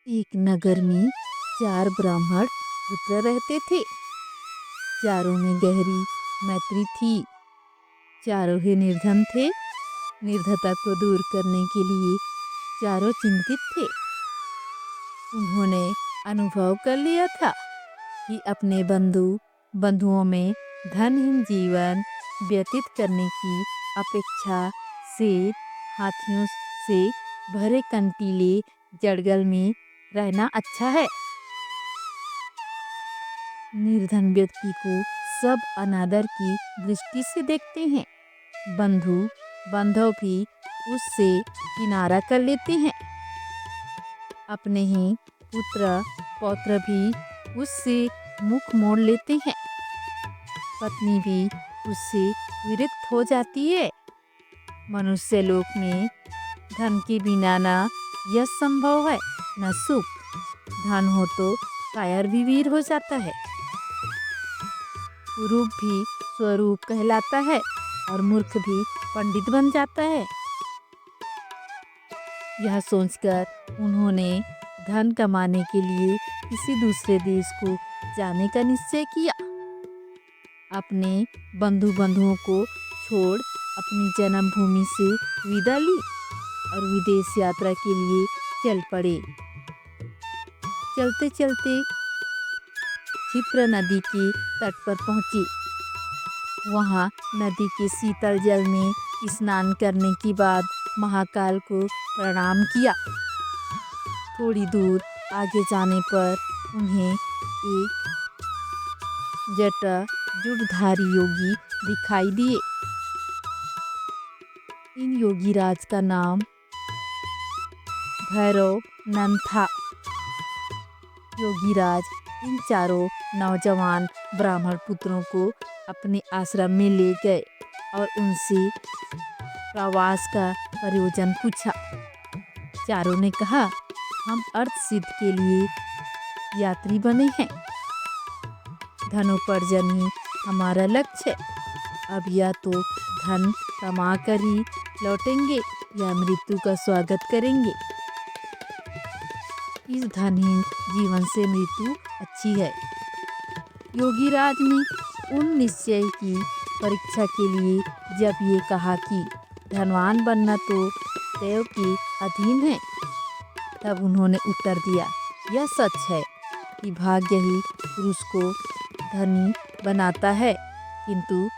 एक नगर में 4 ब्राह्मण पुत्र रहते थे। चारों में गहरी मैत्री थी। चारों ही निर्धन थे। निर्धनता को दूर करने के लिए चारों चिंतित थे। उन्होंने अनुभव कर लिया था कि अपने बंधुओं में धनहीन जीवन व्यतीत करने की अपेक्षा से हाथियों से भरे कंटीले जंगल में रहना अच्छा है। निर्धन व्यक्ति को सब अनादर की दृष्टि से देखते हैं। बांधव भी उससे किनारा कर लेते हैं। अपने ही पुत्र पौत्र भी उससे मुख मोड़ लेते हैं। पत्नी भी उससे विरक्त हो जाती है। मनुष्य लोक में धन के बिना न यह संभव है न सुख। धन हो तो कायर भी वीर हो जाता है। कुरूप भी स्वरूप कहलाता है और मूर्ख भी पंडित बन जाता है। यह सोचकर उन्होंने धन कमाने के लिए किसी दूसरे देश को जाने का निश्चय किया। अपने बंधुओं को छोड़ अपनी जन्मभूमि से विदा ली और विदेश यात्रा के लिए चल पड़े। चलते चलते क्षिप्रा नदी के तट पर पहुँचे। वहाँ नदी के शीतल जल में स्नान करने के बाद महाकाल को प्रणाम किया। थोड़ी दूर आगे जाने पर उन्हें एक जटाजूटधारी योगी दिखाई दिए। इन योगीराज का नाम भैरवनंद था। योगीराज इन चारों नौजवान ब्राह्मण पुत्रों को अपने आश्रम में ले गए और उनसे प्रवास का प्रयोजन पूछा। चारों ने कहा, हम अर्थ सिद्ध के लिए यात्री बने हैं। धनोपार्जन ही हमारा लक्ष्य है। अब या तो धन कमा कर ही लौटेंगे या मृत्यु का स्वागत करेंगे। इस धनहीन जीवन से मृत्यु अच्छी है। योगीराज ने उन निश्चय की परीक्षा के लिए जब ये कहा कि धनवान बनना तो देव के अधीन है, तब उन्होंने उत्तर दिया, यह सच है कि भाग्य ही पुरुष को धनी बनाता है, किंतु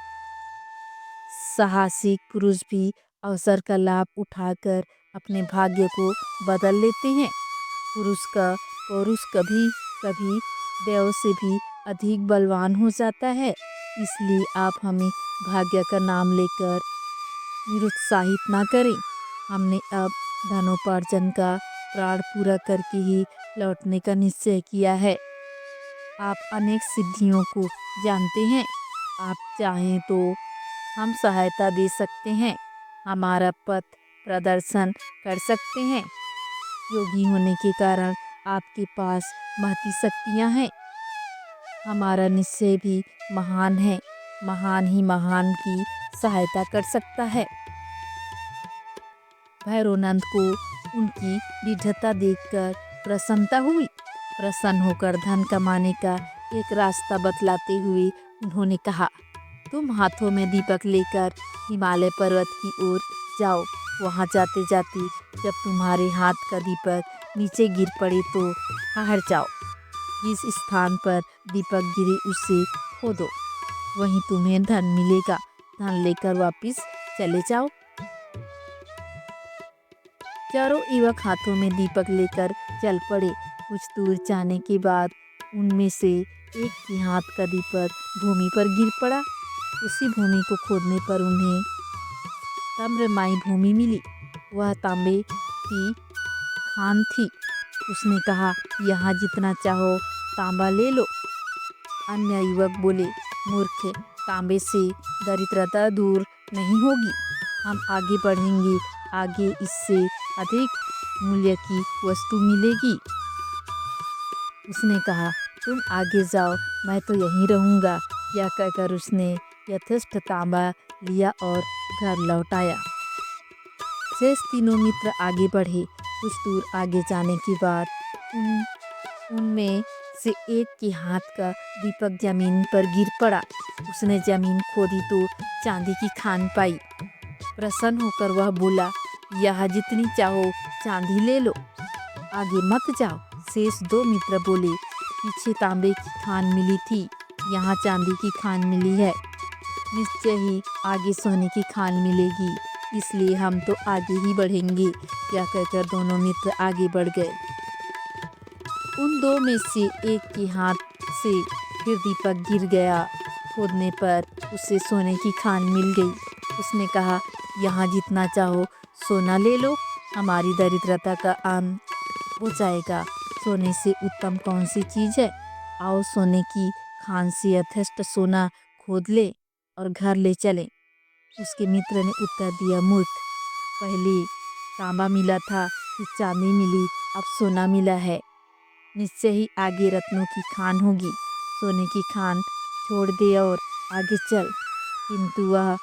साहसिक पुरुष भी अवसर का लाभ उठाकर अपने भाग्य को बदल लेते हैं। पुरुष का पौरुष कभी कभी देव से भी अधिक बलवान हो जाता है। इसलिए आप हमें भाग्य का नाम लेकर निरुत्साहित ना करें। हमने अब धनोपार्जन का प्राण पूरा करके ही लौटने का निश्चय किया है। आप अनेक सिद्धियों को जानते हैं। आप चाहें तो हम सहायता दे सकते हैं, हमारा पथ प्रदर्शन कर सकते हैं। योगी होने के कारण आपके पास महती शक्तियाँ हैं। हमारा निश्चय भी महान है। महान ही महान की सहायता कर सकता है। भैरवनंद को उनकी दृढ़ता देखकर प्रसन्नता हुई। प्रसन्न होकर धन कमाने का एक रास्ता बतलाते हुए उन्होंने कहा, तुम हाथों में दीपक लेकर हिमालय पर्वत की ओर जाओ। वहाँ जाते जाते जब तुम्हारे हाथ का दीपक नीचे गिर पड़े तो हार जाओ। जिस स्थान पर दीपक गिरे उसे खोदो, वहीं तुम्हें धन मिलेगा। धन लेकर वापस चले जाओ। चारों युवक हाथों में दीपक लेकर चल पड़े। कुछ दूर जाने के बाद उनमें से एक के हाथ का दीपक भूमि पर गिर पड़ा। उसी भूमि को खोदने पर उन्हें ताम्रमयी भूमि मिली। वह तांबे की खान थी। उसने कहा, यहाँ जितना चाहो तांबा ले लो। अन्य युवक बोले, मूर्ख, तांबे से दरिद्रता दूर नहीं होगी। हम आगे बढ़ेंगे, आगे इससे अधिक मूल्य की वस्तु मिलेगी। उसने कहा, तुम आगे जाओ, मैं तो यहीं रहूँगा। यह कहकर उसने यथेष्ट तांबा लिया और घर लौट आया। शेष तीनों मित्र आगे बढ़े। कुछ दूर आगे जाने के बाद उनमें से एक के हाथ का दीपक जमीन पर गिर पड़ा। उसने जमीन खोदी तो चांदी की खान पाई। प्रसन्न होकर वह बोला, यह जितनी चाहो चांदी ले लो, आगे मत जाओ। शेष दो मित्र बोले, पीछे तांबे की खान मिली थी, यहाँ चांदी की खान मिली है, निश्चय ही आगे सोने की खान मिलेगी, इसलिए हम तो आगे ही बढ़ेंगे। यह कहकर दोनों मित्र आगे बढ़ गए। उन दो में से एक के हाथ से फिर दीपक गिर गया। खोदने पर उसे सोने की खान मिल गई। उसने कहा, यहाँ जितना चाहो सोना ले लो, हमारी दरिद्रता का अंत हो जाएगा। सोने से उत्तम कौन सी चीज़ है? आओ सोने की खान से यथेष्ट सोना खोद ले और घर ले चलें। उसके मित्र ने उत्तर दिया, मूर्ख, पहले तांबा मिला था, फिर चांदी मिली, अब सोना मिला है, निश्चय ही आगे रत्नों की खान होगी। सोने की खान छोड़ दे और आगे चल। किंतु वह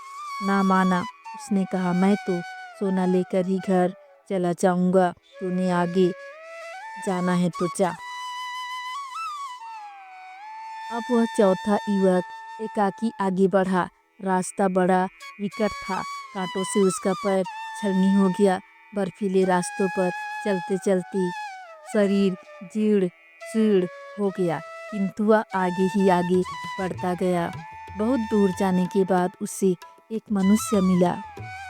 ना माना। उसने कहा, मैं तो सोना लेकर ही घर चला जाऊंगा, तूने आगे जाना है तो जा। अब वह चौथा युवक एकाकी आगे बढ़ा। रास्ता बड़ा विकट था, कांटों से उसका पैर छलनी हो गया। बर्फीले रास्तों पर चलते चलते शरीर जीर्ण शीर्ण हो गया, किंतु वह आगे ही आगे बढ़ता गया। बहुत दूर जाने के बाद उसे एक मनुष्य मिला,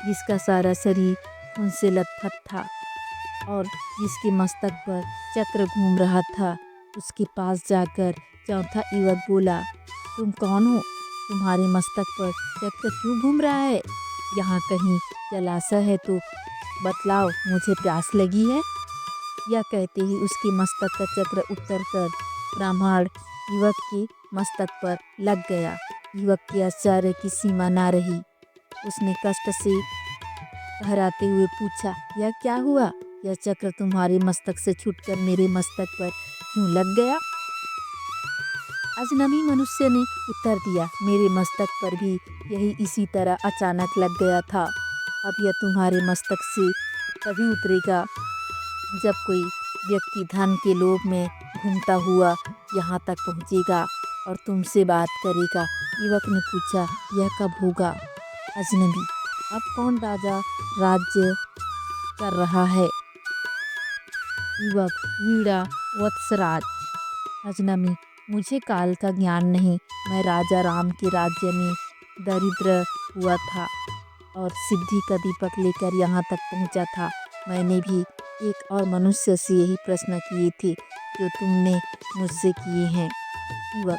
जिसका सारा शरीर खून से लथपथ था और जिसके मस्तक पर चक्र घूम रहा था। उसके पास जाकर चौथा युवक बोला, तुम कौन हो? तुम्हारे मस्तक पर चक्र क्यों घूम रहा है? यहाँ कहीं जलाशय है तो बतलाओ, मुझे प्यास लगी है। यह कहते ही उसके मस्तक का चक्र उतर कर ब्राह्मण युवक के मस्तक पर लग गया। युवक के आश्चर्य की सीमा ना रही। उसने कष्ट से ठहराते हुए पूछा, यह क्या हुआ? यह चक्र तुम्हारे मस्तक से छूटकर मेरे मस्तक पर क्यों लग गया? अजनबी मनुष्य ने उत्तर दिया, मेरे मस्तक पर भी यही इसी तरह अचानक लग गया था। अब यह तुम्हारे मस्तक से तभी उतरेगा जब कोई व्यक्ति धन के लोभ में घूमता हुआ यहाँ तक पहुँचेगा और तुमसे बात करेगा। युवक ने पूछा, यह कब होगा? अजनबी, अब कौन राजा राज्य कर रहा है? युवक, वीणा वत्सराज। अजनबी, मुझे काल का ज्ञान नहीं। मैं राजा राम के राज्य में दरिद्र हुआ था और सिद्धि का दीपक लेकर यहाँ तक पहुँचा था। मैंने भी एक और मनुष्य से यही प्रश्न किए थे जो तुमने मुझसे किए हैं। युवक,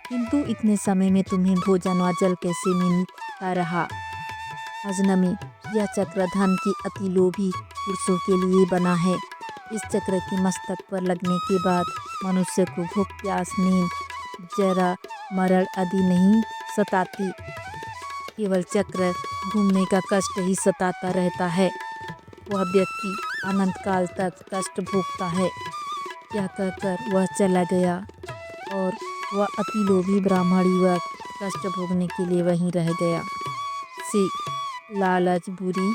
किंतु इतने समय में तुम्हें भोजन व जल कैसे मिलता रहा? अजनबी, यह चक्र धन के अति लोभी पुरुषों के लिए बना है। इस चक्र के मस्तक पर लगने के बाद मनुष्य को भूख, प्यास, नींद, जरा, मरण आदि नहीं सताती, केवल चक्र घूमने का कष्ट ही सताता रहता है। वह व्यक्ति अनंत काल तक कष्ट भोगता है। यह कहकर वह चला गया और वह अति लोभी ब्राह्मण युवक कष्ट भोगने के लिए वहीं रह गया। सीख, लालच बुरी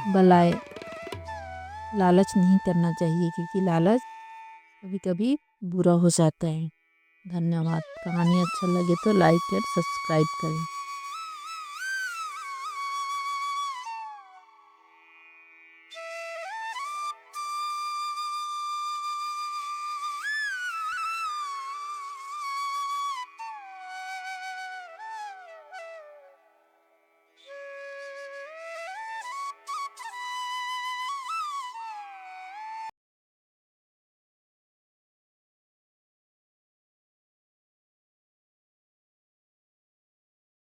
बलाए। लालच नहीं करना चाहिए, क्योंकि लालच कभी कभी बुरा हो जाता है। धन्यवाद। कहानी अच्छा लगे तो लाइक और सब्सक्राइब करें।